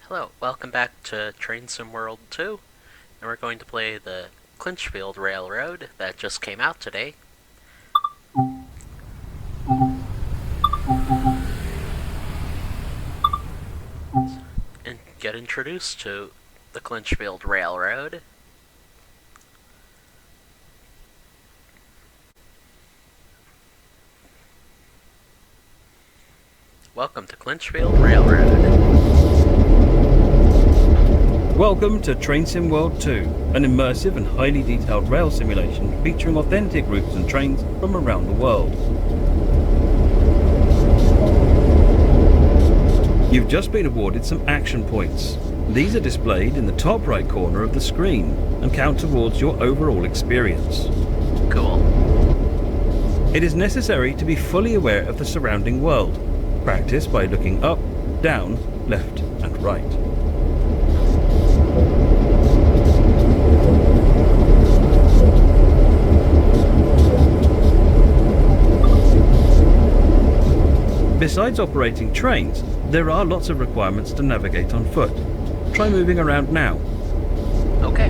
Hello, welcome back to Train Sim World 2, and we're going to play the Clinchfield Railroad that just came out today. And get introduced to the Clinchfield Railroad. Welcome to Clinchfield Railroad. Welcome to Train Sim World 2, an immersive and highly detailed rail simulation featuring authentic routes and trains from around the world. You've just been awarded some action points. These are displayed in the top right corner of the screen and count towards your overall experience. Cool. It is necessary to be fully aware of the surrounding world. Practice by looking up, down, left and right. Besides operating trains, there are lots of requirements to navigate on foot. Try moving around now. Okay.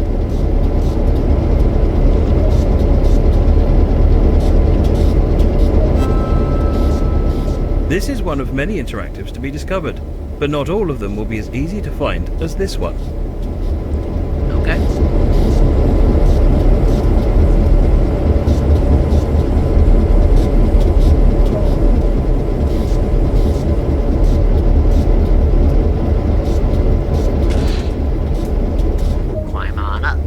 This is one of many interactives to be discovered, but not all of them will be as easy to find as this one. Okay. Climb on up.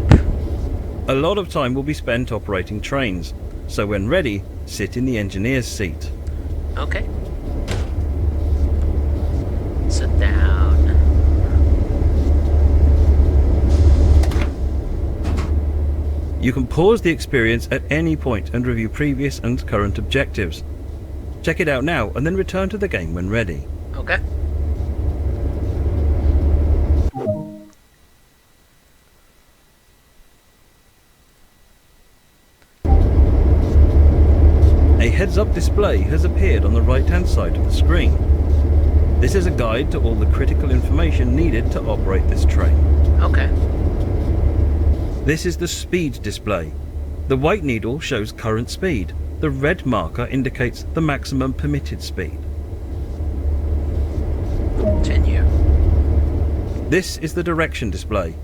A lot of time will be spent operating trains, so when ready, sit in the engineer's seat. Okay. Sit down. You can pause the experience at any point and review previous and current objectives. Check it out now and then return to the game when ready. Okay. A heads-up display has appeared on the right-hand side of the screen. This is a guide to all the critical information needed to operate this train. Okay. This is the speed display. The white needle shows current speed. The red marker indicates the maximum permitted speed. Continue. This is the direction display.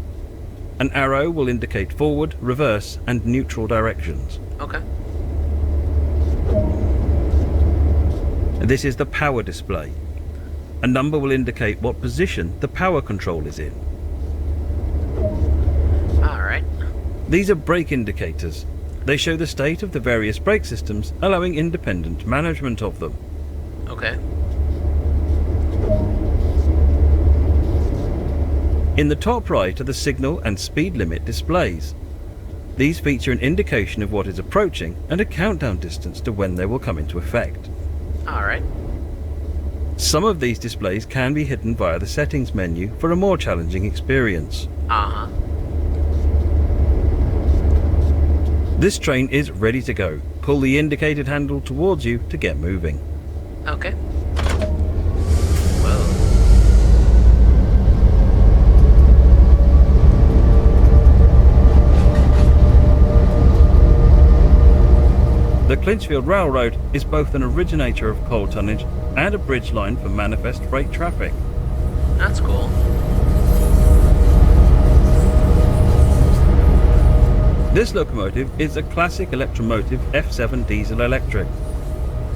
An arrow will indicate forward, reverse, and neutral directions. Okay. This is the power display. A number will indicate what position the power control is in. Alright. These are brake indicators. They show the state of the various brake systems, allowing independent management of them. Okay. In the top right are the signal and speed limit displays. These feature an indication of what is approaching and a countdown distance to when they will come into effect. Alright. Some of these displays can be hidden via the settings menu for a more challenging experience. Uh-huh. This train is ready to go. Pull the indicated handle towards you to get moving. Okay. Whoa. The Clinchfield Railroad is both an originator of coal tonnage and a bridge line for manifest freight traffic. That's cool. This locomotive is a classic electromotive F7 diesel electric.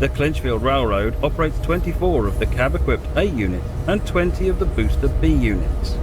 The Clinchfield Railroad operates 24 of the cab-equipped A unit and 20 of the booster B units.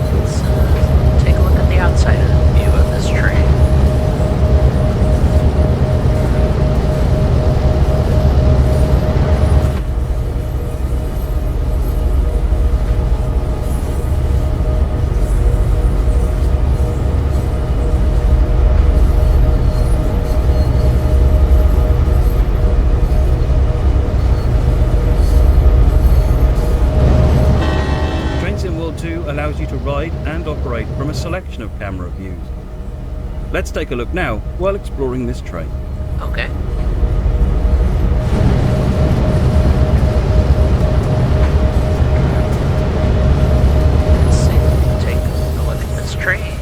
Let's take a look at the outside of the view of this selection of camera views. Let's take a look now while exploring this train. Okay. Let's see. Take a look at this train.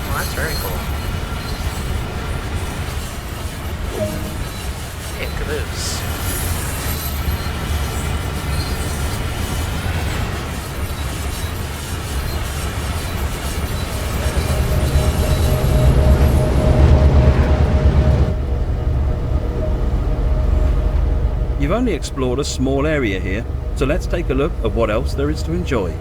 Well, that's very cool. Hey, caboose. You've only explored a small area here, so let's take a look at what else there is to enjoy.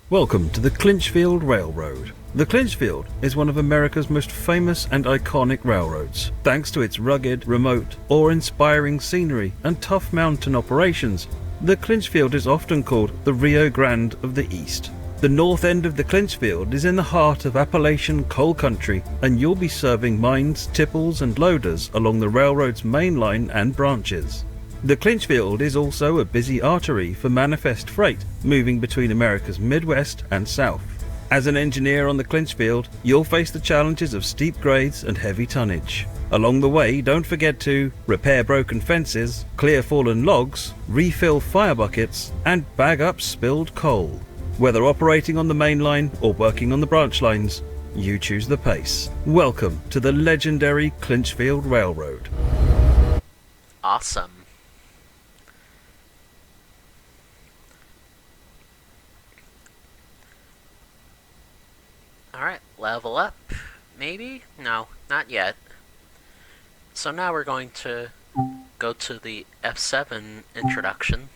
Welcome to the Clinchfield Railroad. The Clinchfield is one of America's most famous and iconic railroads. Thanks to its rugged, remote, awe-inspiring scenery and tough mountain operations, the Clinchfield is often called the Rio Grande of the East. The north end of the Clinchfield is in the heart of Appalachian coal country, and you'll be serving mines, tipples and loaders along the railroad's main line and branches. The Clinchfield is also a busy artery for manifest freight moving between America's Midwest and South. As an engineer on the Clinchfield, you'll face the challenges of steep grades and heavy tonnage. Along the way, don't forget to repair broken fences, clear fallen logs, refill fire buckets, and bag up spilled coal. Whether operating on the main line or working on the branch lines, you choose the pace. Welcome to the legendary Clinchfield Railroad. Awesome. Alright, level up. Maybe? No, not yet. So now we're going to go to the F7 introduction.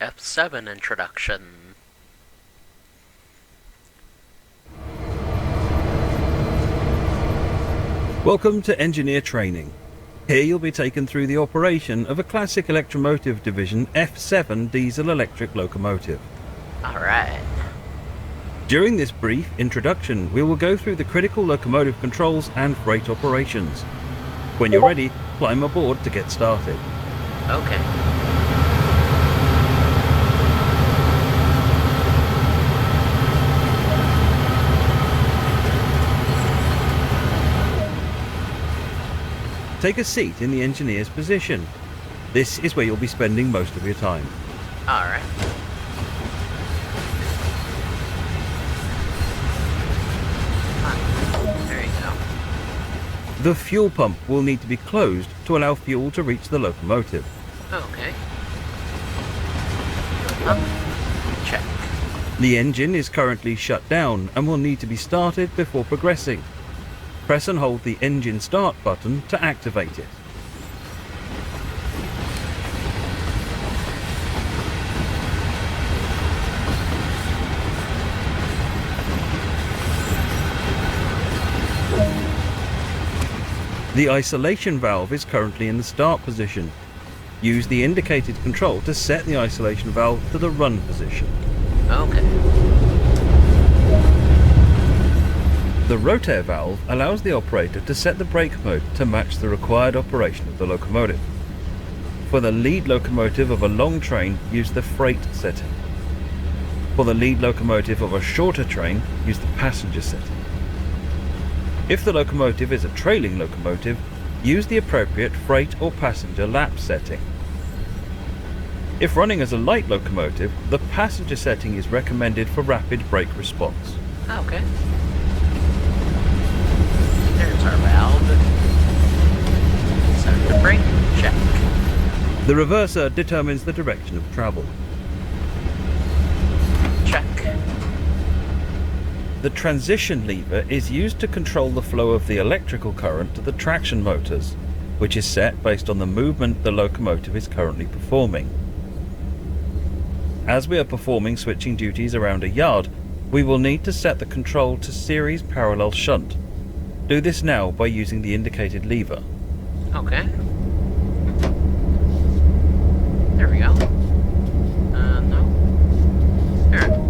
F7 introduction. Welcome to engineer training. Here you'll be taken through the operation of a classic electromotive division F7 diesel electric locomotive. Alright. During this brief introduction, we will go through the critical locomotive controls and freight operations. When you're ready, climb aboard to get started. Okay. Take a seat in the engineer's position. This is where you'll be spending most of your time. Alright. There you go. The fuel pump will need to be closed to allow fuel to reach the locomotive. Okay. Check. The engine is currently shut down and will need to be started before progressing. Press and hold the engine start button to activate it. The isolation valve is currently in the start position. Use the indicated control to set the isolation valve to the run position. Okay. The rotair valve allows the operator to set the brake mode to match the required operation of the locomotive. For the lead locomotive of a long train, use the freight setting. For the lead locomotive of a shorter train, use the passenger setting. If the locomotive is a trailing locomotive, use the appropriate freight or passenger lap setting. If running as a light locomotive, the passenger setting is recommended for rapid brake response. Okay. There's our valve. Set the brake. Check. The reverser determines the direction of travel. Check. The transition lever is used to control the flow of the electrical current to the traction motors, which is set based on the movement the locomotive is currently performing. As we are performing switching duties around a yard, we will need to set the control to series parallel shunt. Do this now by using the indicated lever. Okay. There we go. No. There.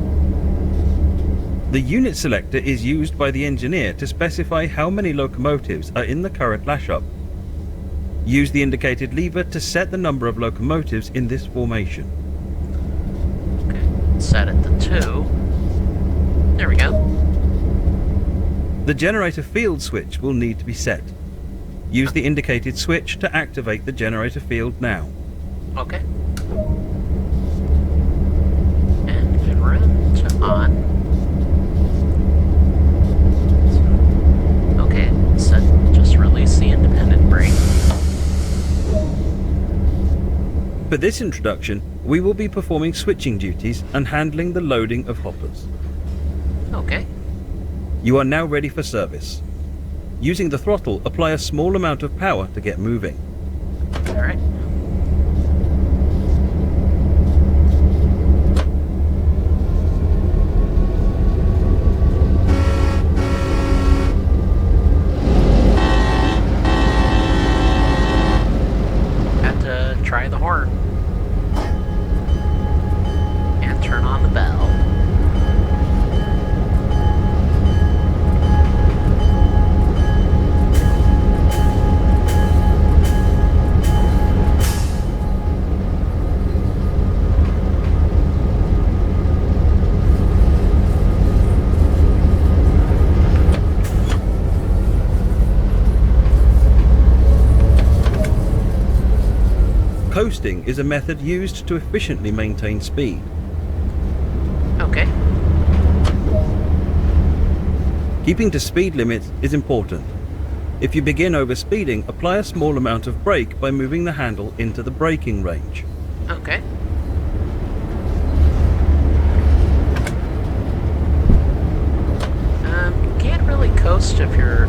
The unit selector is used by the engineer to specify how many locomotives are in the current lash-up Use the indicated lever to set the number of locomotives in this formation. Okay, set it to 2. There we go. The generator field switch will need to be set. Use the indicated switch to activate the generator field now. Okay. Engine room to on. Okay, set. Just release the independent brake. For this introduction, we will be performing switching duties and handling the loading of hoppers. Okay. You are now ready for service. Using the throttle, apply a small amount of power to get moving. Alright. Had to try the horn. And turn on the bell. Coasting is a method used to efficiently maintain speed. Okay. Keeping to speed limits is important. If you begin overspeeding, apply a small amount of brake by moving the handle into the braking range. Okay. You can't really coast if you're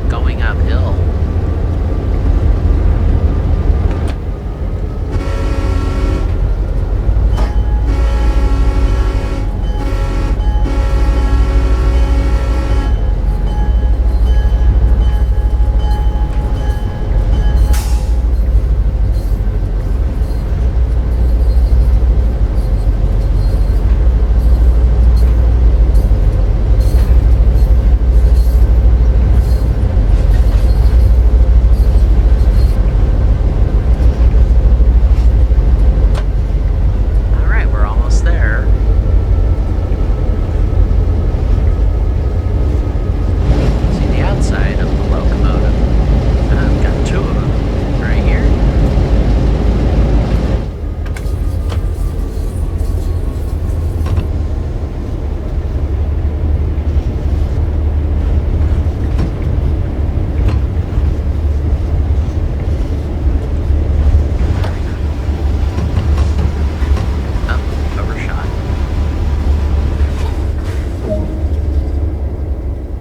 going uphill.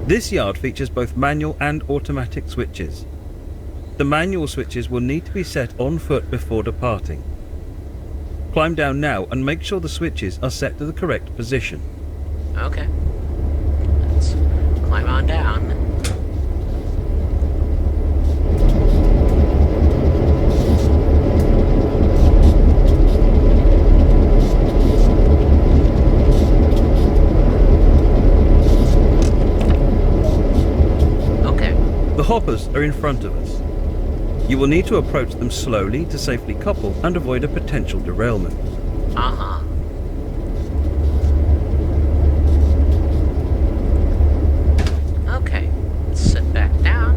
This yard features both manual and automatic switches. The manual switches will need to be set on foot before departing. Climb down now and make sure the switches are set to the correct position. Okay. Let's climb on down. The hoppers are in front of us. You will need to approach them slowly to safely couple and avoid a potential derailment. Uh-huh. Okay, sit back down.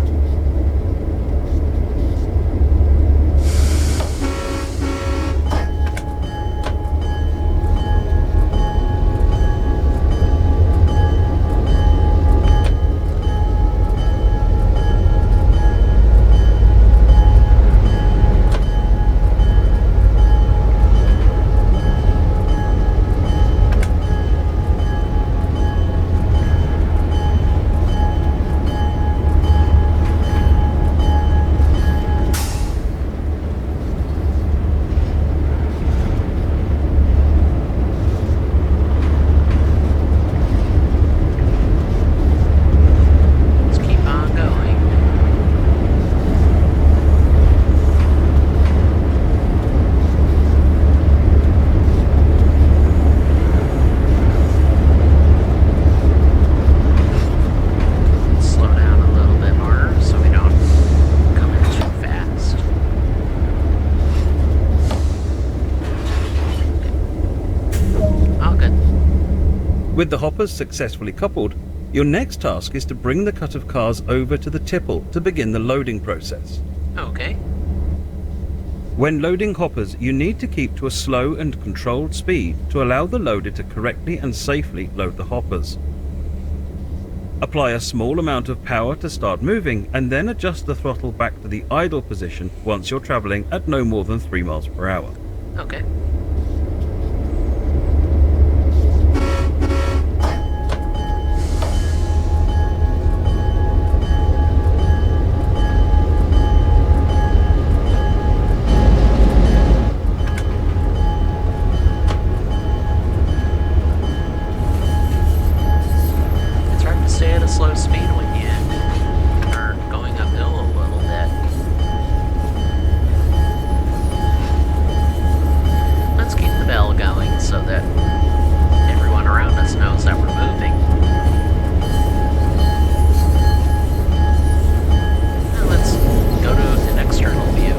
With the hoppers successfully coupled, your next task is to bring the cut of cars over to the tipple to begin the loading process. Okay. When loading hoppers, you need to keep to a slow and controlled speed to allow the loader to correctly and safely load the hoppers. Apply a small amount of power to start moving and then adjust the throttle back to the idle position once you're travelling at no more than 3 miles per hour. Okay. Stay at a slow speed when you are going uphill a little bit. Let's keep the bell going so that everyone around us knows that we're moving. Now let's go to an external view.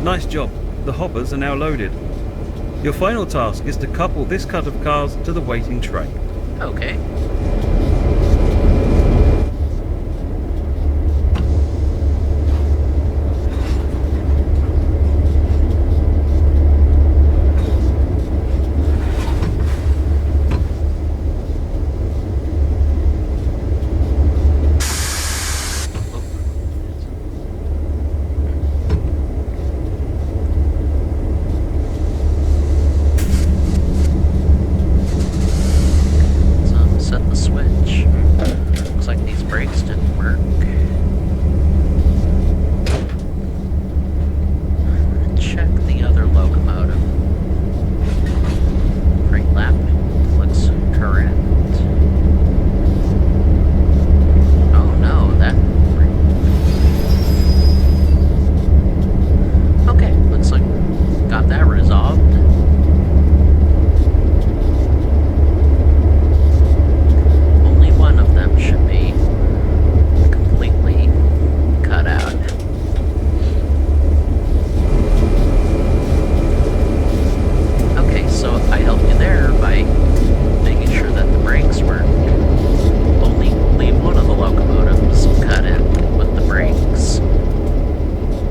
Nice job, the hoppers are now loaded. Your final task is to couple this cut of cars to the waiting train. Okay.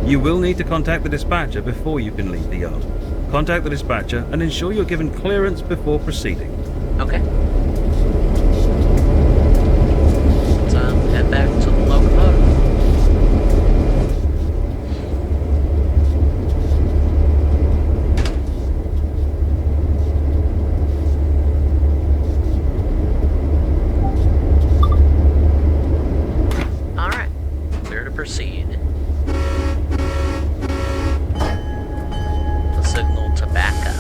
You will need to contact the dispatcher before you can leave the yard. Contact the dispatcher and ensure you're given clearance before proceeding. Okay. Let's head back to the locomotive. Alright, clear to proceed. The signal to back up.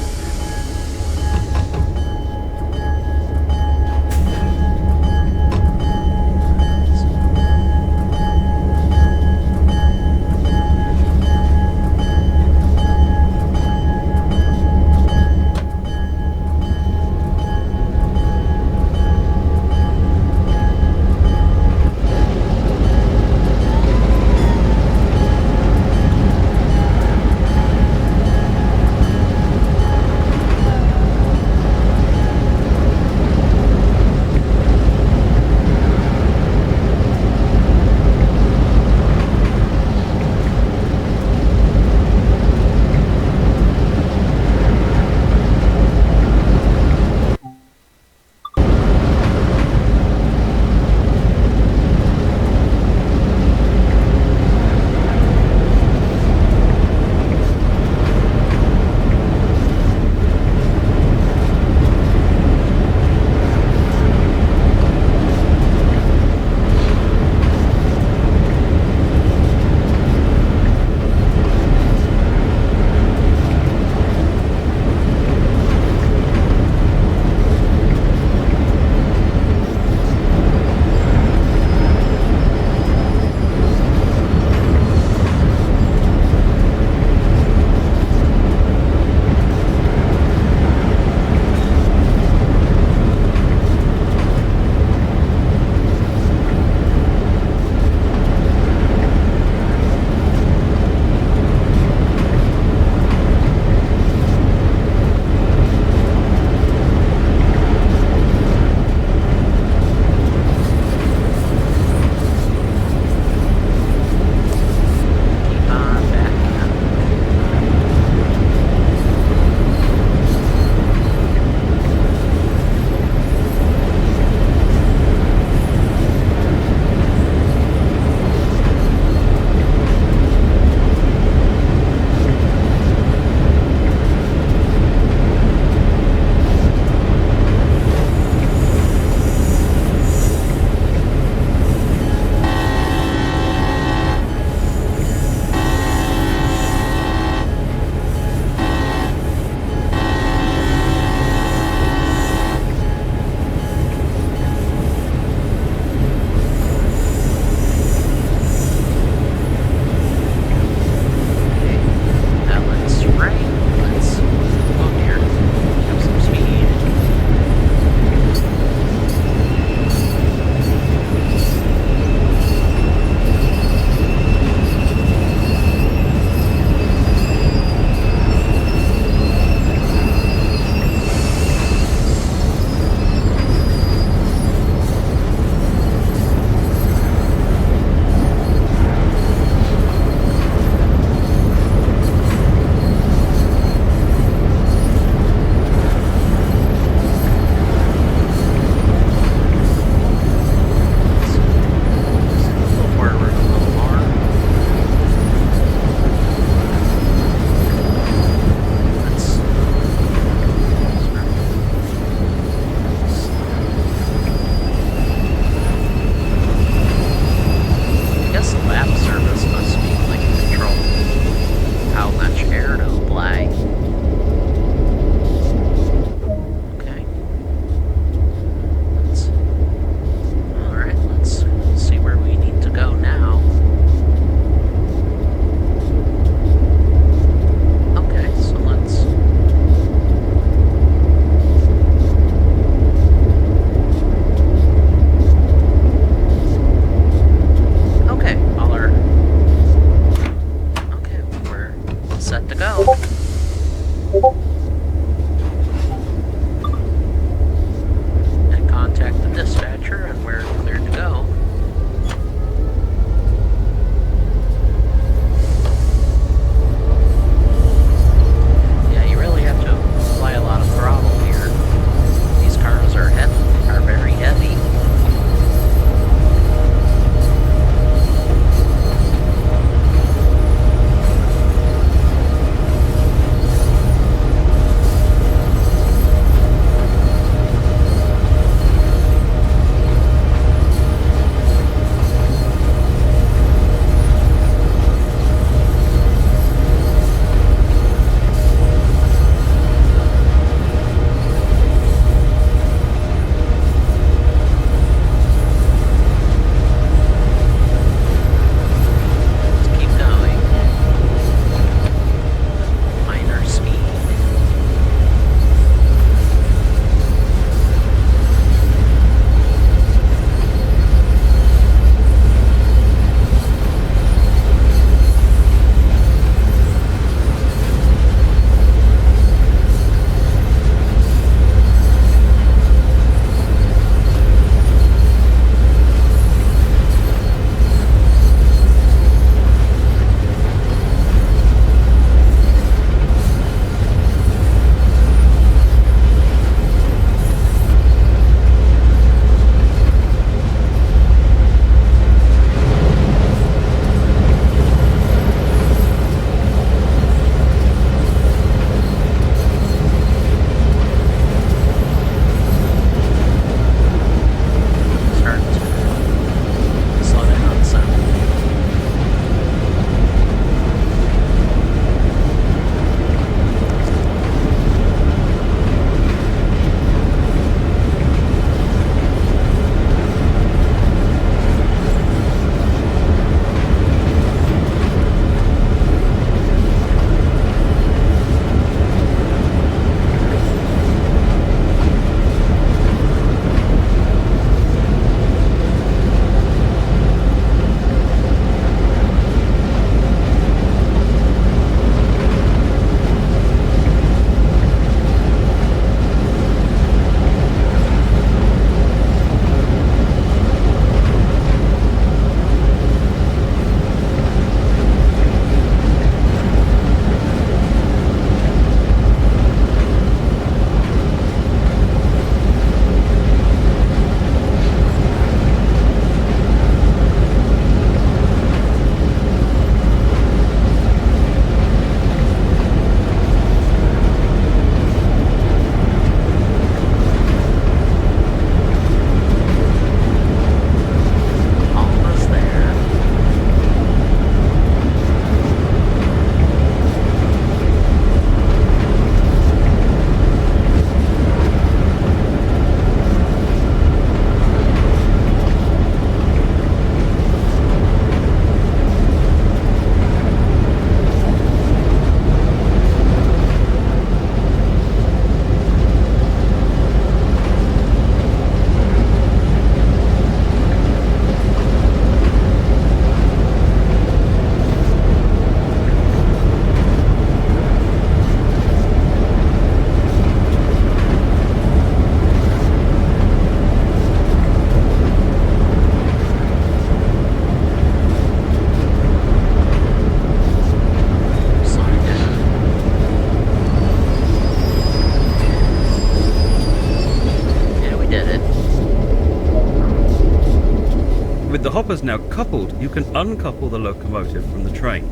hopper's now coupled, you can uncouple the locomotive from the train.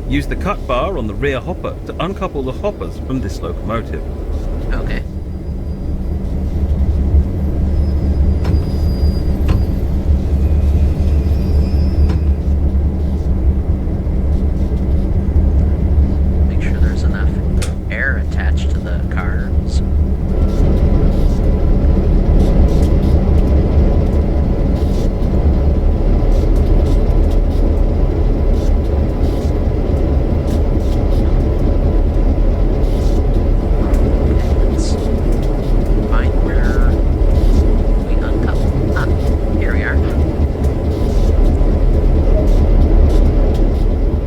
Use the cut bar on the rear hopper to uncouple the hoppers from this locomotive. Okay. Make sure there's enough air attached to the cars.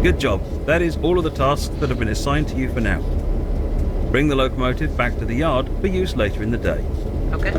Good job. That is all of the tasks that have been assigned to you for now. Bring the locomotive back to the yard for use later in the day. Okay.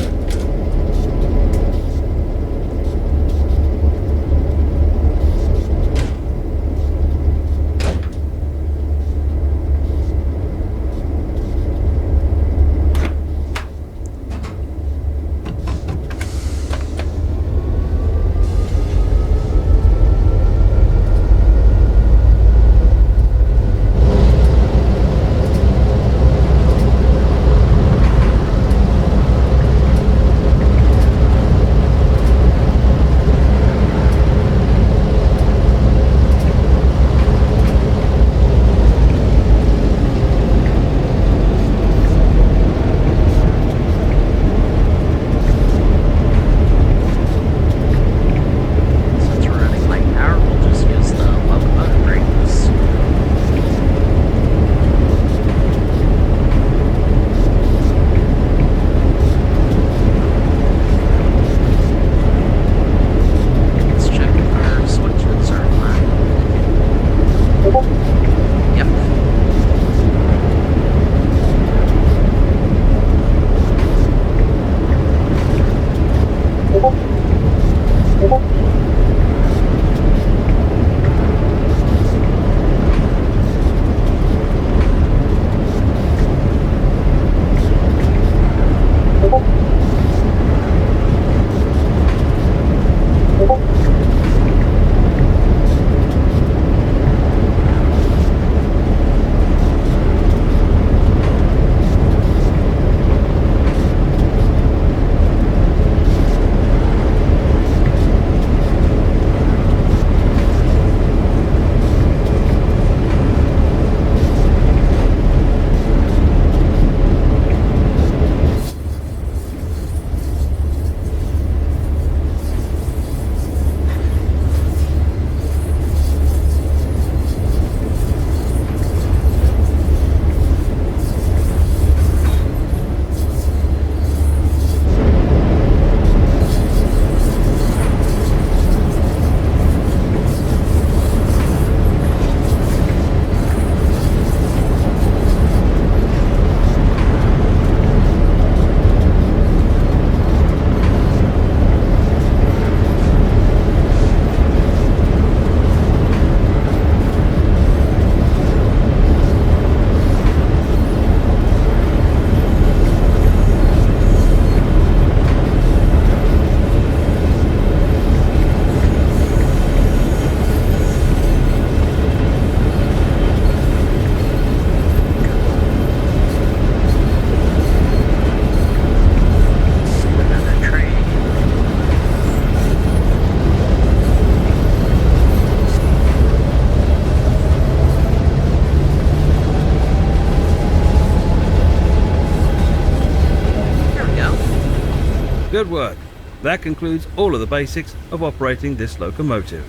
Good work. That concludes all of the basics of operating this locomotive.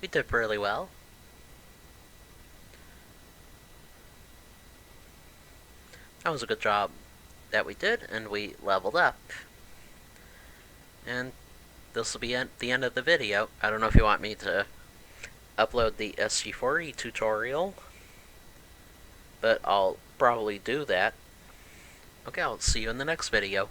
We did really well. That was a good job that we did, and we leveled up. And this will be the end of the video. I don't know if you want me to upload the SG4E tutorial, but I'll probably do that. Okay, I'll see you in the next video.